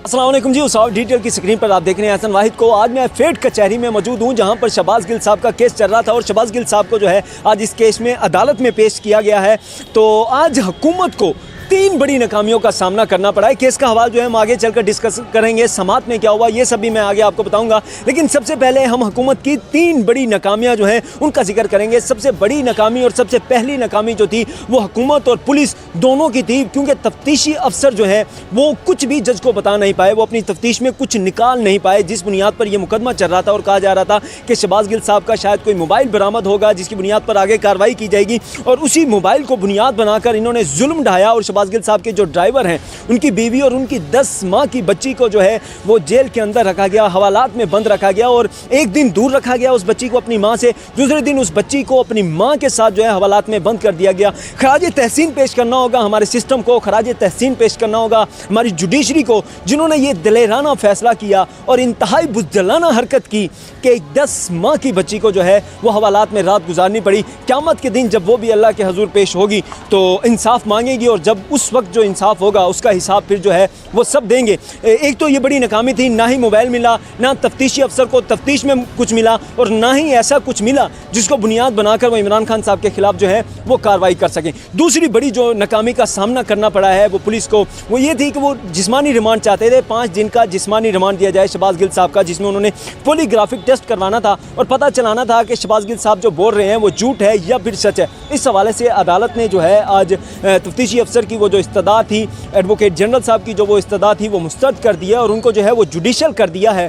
अस्सलाम वालेकुम जी। उस और डिटेल की स्क्रीन पर आप देख रहे हैं हसन वाहिद को। आज मैं फेड कचहरी में मौजूद हूं जहां पर शहबाज गिल साहब का केस चल रहा था और शहबाज गिल साहब को जो है आज इस केस में अदालत में पेश किया गया है। तो आज हुकूमत को 3 बड़ी नाकामियों का सामना करना पड़ा है। केस का हवाला जो है हम आगे चलकर डिस्कस करेंगे, समात में क्या हुआ ये सब भी मैं आगे आपको बताऊंगा। लेकिन सबसे पहले हम हुकूमत की 3 बड़ी नाकामियां जो हैं उनका जिक्र करेंगे। सबसे बड़ी नाकामी और सबसे पहली नाकामी जो थी वो हुकूमत और पुलिस दोनों की थी, क्योंकि तफ्तीशी अफसर जो है वो कुछ भी जज को बता नहीं पाए, वो अपनी तफ्तीश में कुछ निकाल नहीं पाए, जिस बुनियाद पर यह मुकदमा चल रहा था और कहा जा रहा था कि शहबाज गिल साहब का शायद कोई मोबाइल बरामद होगा जिसकी बुनियाद पर आगे कार्रवाई की जाएगी। और उसी मोबाइल को बुनियाद बनाकर इन्होंने जुल्म ढाया और शहबाज गिल साहब के जो ड्राइवर हैं उनकी बीवी और उनकी 10 माह की बच्ची को जो है वो जेल के अंदर रखा गया, हवालात में बंद रखा गया और एक दिन दूर रखा गया उस बच्ची को अपनी माँ से, दूसरे दिन उस बच्ची को अपनी माँ के साथ जो है हवालात में बंद कर दिया गया। खराज तहसीन पेश करना होगा हमारे सिस्टम को, खराज तहसीन पेश करना होगा हमारी जुडिशरी को, जिन्होंने ये दिलेराना फैसला किया और इंतहाई बुज़दिलाना हरकत की कि 10 माह की बच्ची को जो है वो हवालात में रात गुजारनी पड़ी। क़यामत के दिन जब वो भी अल्लाह के हजूर पेश होगी तो इंसाफ मांगेगी और जब उस वक्त जो इंसाफ होगा उसका हिसाब फिर जो है वो सब देंगे। एक तो ये बड़ी नाकामी थी, ना ही मोबाइल मिला, ना तफ्तीशी अफसर को तफ्तीश में कुछ मिला और ना ही ऐसा कुछ मिला जिसको बुनियाद बनाकर वो इमरान खान साहब के खिलाफ जो है वो कार्रवाई कर सकें। दूसरी बड़ी जो नाकामी का सामना करना पड़ा है वो पुलिस को, वो ये थी कि वो जिस्मानी रिमांड चाहते थे, 5 दिन का जिस्मानी रिमांड दिया जाए शहबाज गिल साहब का, जिसमें उन्होंने पॉलीग्राफिक टेस्ट करवाना था और पता चलाना था कि शहबाज गिल साहब जो बोल रहे हैं वो झूठ है या फिर सच है। इस हवाले से अदालत ने जो है आज तफ्तीशी अफसर की वो जो इस्तदा थी, एडवोकेट जनरल साहब की जो वो इस्तदा थी वो मुस्तरद कर दिया और उनको जो है वो जुडिशल कर दिया है।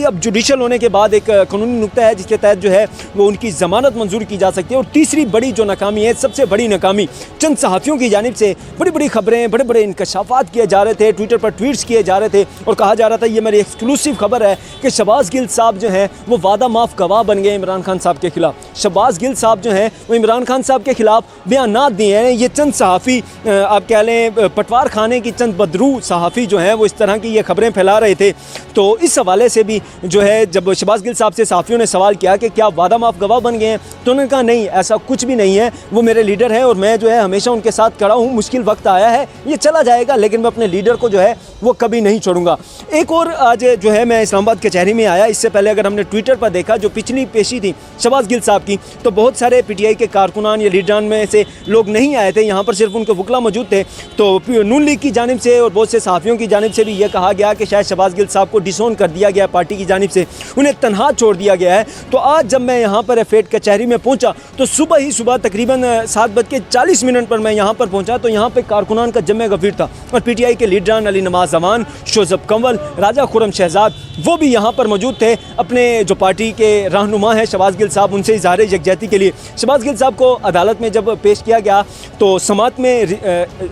अब जुडिशल होने के बाद एक कानूनी नुक्ता है जिसके तहत जो है वो उनकी ज़मानत मंजूर की जा सकती है। और तीसरी बड़ी जो नाकामी है, सबसे बड़ी नाकामी, चंद सहाफ़ियों की जानिब से बड़ी बड़ी खबरें, बड़े बड़े इंकशाफात किए जा रहे थे, ट्विटर पर ट्वीट्स किए जा रहे थे और कहा जा रहा था, ये मेरी एक्सक्लूसिव खबर है कि शहबाज गिल साहब जो हैं वो वादा माफ़ गवाह बन गए इमरान खान साहब के खिलाफ। शहबाज गिल साहब जो हैं वो इमरान खान साहब के खिलाफ बयानात दिए हैं। ये चंद सहाफ़ी, आप कह लें पटवार खाने की चंद बदरू सहाफ़ी जो हैं वो इस तरह की ये खबरें फैला रहे थे। तो इस हवाले से भी जो है जब शहबाज गिल साहब से सहाफ़ियों ने सवाल किया कि क्या वादा माफ़ गवाह बन गए हैं, तो उन्होंने कहा नहीं, ऐसा कुछ भी नहीं है, वो मेरे लीडर हैं और मैं जो है हमेशा उनके साथ खड़ा हूँ। मुश्किल वक्त आया है, ये चला जाएगा, लेकिन मैं अपने लीडर को जो है वो कभी नहीं छोड़ूंगा। एक और आज जो है मैं इस्लामाबाद कचहरी में आया, इससे पहले अगर हमने ट्विटर पर देखा जो पिछली पेशी थी शहबाज गिल साहब की, तो बहुत सारे PTI के कारकुनान या लीडरान में से लोग नहीं आए थे, यहाँ पर सिर्फ उनके वकला मौजूद थे। तो नून लीग की जानिब से और बहुत से सहाफ़ियों की जानिब से भी यह कहा गया कि शायद शहबाज गिल साहब को डिसोन कर दिया गया पार्टी की जानिब से, उन्हें तनहा छोड़ दिया गया है। तो आज जब मैं यहाँ पर फेड कचहरी में पहुँचा तो सुबह तकरीबन 7:40 पर मैं यहाँ पर पहुँचा तो यहाँ पर कारकुनान का जमे गफीर था और PTI के लीडरान अली नवाज जमान, शोज़ब कंवल, राजा खुरम शहजाद वो भी यहाँ पर मौजूद थे। अपने जो पार्टी के रहनुमा हैं शहबाज गिल साहब, उनसे इज़हार यकजहती के लिए शहबाज गिल साहब को अदालत में जब पेश किया गया तो समात में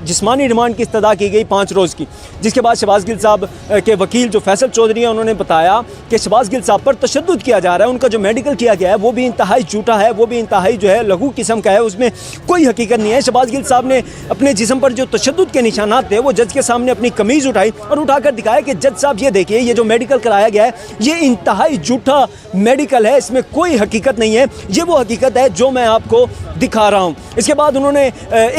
जिस्मानी रिमांड की इस्तदा की गई 5 रोज़ की, जिसके बाद शहबाज गिल साहब के वकील जो फैसल चौधरी हैं उन्होंने बताया कि शहबाज गिल साहब पर तशद्दुद किया जा रहा है, उनका जो मेडिकल किया गया है वो भी इंतहाई झूठा है, वो भी इंतहाई जो है लघु किस्म का है, उसमें कोई हकीकत नहीं है। शहबाज गिल साहब ने अपने जिस्म पर जो तशद्दुद के निशानात थे वो जज के सामने अपनी कमीज़ उठाई और उठाकर दिखाया कि जज साहब ये देखिए, ये जो मेडिकल कराया गया है ये इंतहाई झूठा मेडिकल है, इसमें कोई हकीकत नहीं है, ये वो हकीकत है जो मैं आपको दिखा रहा हूँ। इसके बाद उन्होंने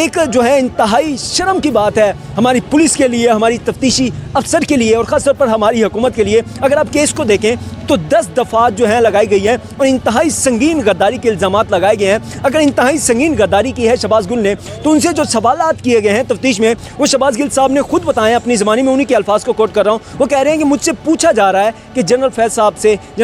एक जो है इंतहाई शर्म की बात है हमारी पुलिस के लिए, हमारी तफ्तीशी अफसर के लिए और ख़ास तौर पर हमारी हुकूमत के लिए, अगर आप केस को देखें तो 10 दफ़ात जो है लगाई गई है और इंतहाई संगीन गद्दारी के इल्ज़ामात लगाए गए हैं। अगर इंतहाई संगीन गद्दारी की है शहबाज गिल ने तो उनसे जो सवालात किए गए हैं तफ्तीश में वो शहबाज गिल साहब ने खुद बताएं अपनी ज़बानी में, उन्हीं के अल्फाज को कोट कर रहा हूँ। वो कह रहे हैं कि मुझसे पूछा जा रहा है कि जनरल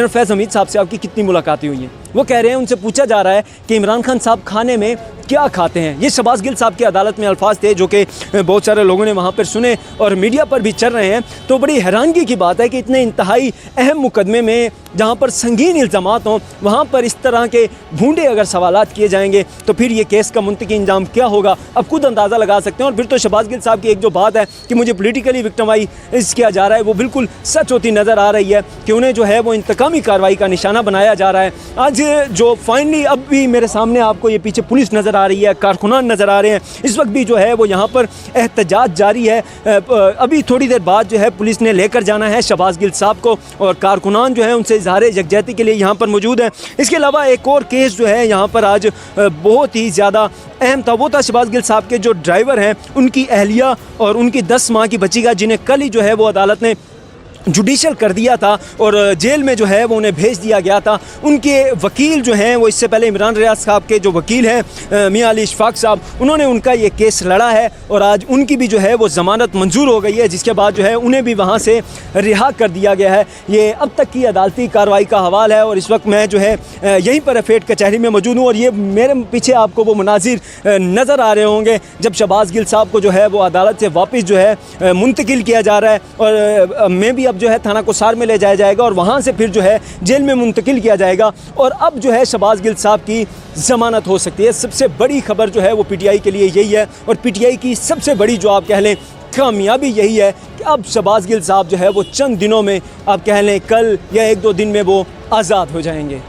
फैज़ हमीद साहब से आपकी कितनी मुलाकातें हुई हैं। वो कह रहे हैं उनसे पूछा जा रहा है कि इमरान खान साहब खाने में क्या खाते हैं। ये शहबाज गिल साहब की अदालत में अल्फाज थे जो कि बहुत सारे लोगों ने वहाँ पर सुने और मीडिया पर भी चल रहे हैं। तो बड़ी हैरानगी की बात है कि इतने इंतहाई अहम मुकदमे में जहाँ पर संगीन इल्ज़ामात हों वहाँ पर इस तरह के भूंडे अगर सवालात किए जाएंगे तो फिर ये केस का मुंतकी इंजाम क्या होगा अब खुद अंदाज़ा लगा सकते हैं। और फिर तो शहबाज गिल साहब की एक जो बात है कि मुझे पोलिटिकली विक्टिमाइज़ किया जा रहा है वो बिल्कुल सच होती नज़र आ रही है कि उन्हें जो है वो इंतकामी कार्रवाई का निशाना बनाया जा रहा है। आज जो फाइनली अब भी मेरे सामने आपको ये पीछे पुलिस नज़र आ रही है, कारकुनान नज़र आ रहे हैं, इस वक्त भी जो है वो यहाँ पर एहतजाज जारी है। अभी थोड़ी देर बाद जो है पुलिस ने लेकर जाना है शहबाज गिल साहब को और कारकुनान जो है उनसे इज़हार यकजहती के लिए यहाँ पर मौजूद हैं। इसके अलावा एक और केस जो है यहाँ पर आज बहुत ही ज़्यादा अहम था, वो था शहबाज गिल साहब के जो ड्राइवर हैं उनकी अहलिया और उनकी 10 माह की बच्ची का, जिन्हें कल ही जो है वो अदालत ने जुडिशल कर दिया था और जेल में जो है वो उन्हें भेज दिया गया था। उनके वकील जो हैं वो इससे पहले इमरान रियाज साहब के जो वकील हैं मियां अली इशफाक साहब, उन्होंने उनका ये केस लड़ा है और आज उनकी भी जो है वो ज़मानत मंजूर हो गई है, जिसके बाद जो है उन्हें भी वहाँ से रिहा कर दिया गया है। ये अब तक की अदालती कार्रवाई का हवाल है और इस वक्त मैं जो है यहीं पर फेड कचहरी में मौजूद हूँ और ये मेरे पीछे आपको वो मनाजिर नज़र आ रहे होंगे जब शहबाज गिल साहब को जो है वो अदालत से वापस जो है मुंतकिल किया जा रहा है और मैं भी अब जो है थाना कोसार में ले जाया जाएगा और वहाँ से फिर जो है जेल में मुंतकिल किया जाएगा और अब जो है शहबाज गिल साहब की ज़मानत हो सकती है। सबसे बड़ी खबर जो है वो पीटीआई के लिए यही है और पीटीआई की सबसे बड़ी जो आप कह लें कामयाबी यही है कि अब शहबाज गिल साहब जो है वो चंद दिनों में आप कह लें कल या 1-2 दिन में वो आज़ाद हो जाएंगे।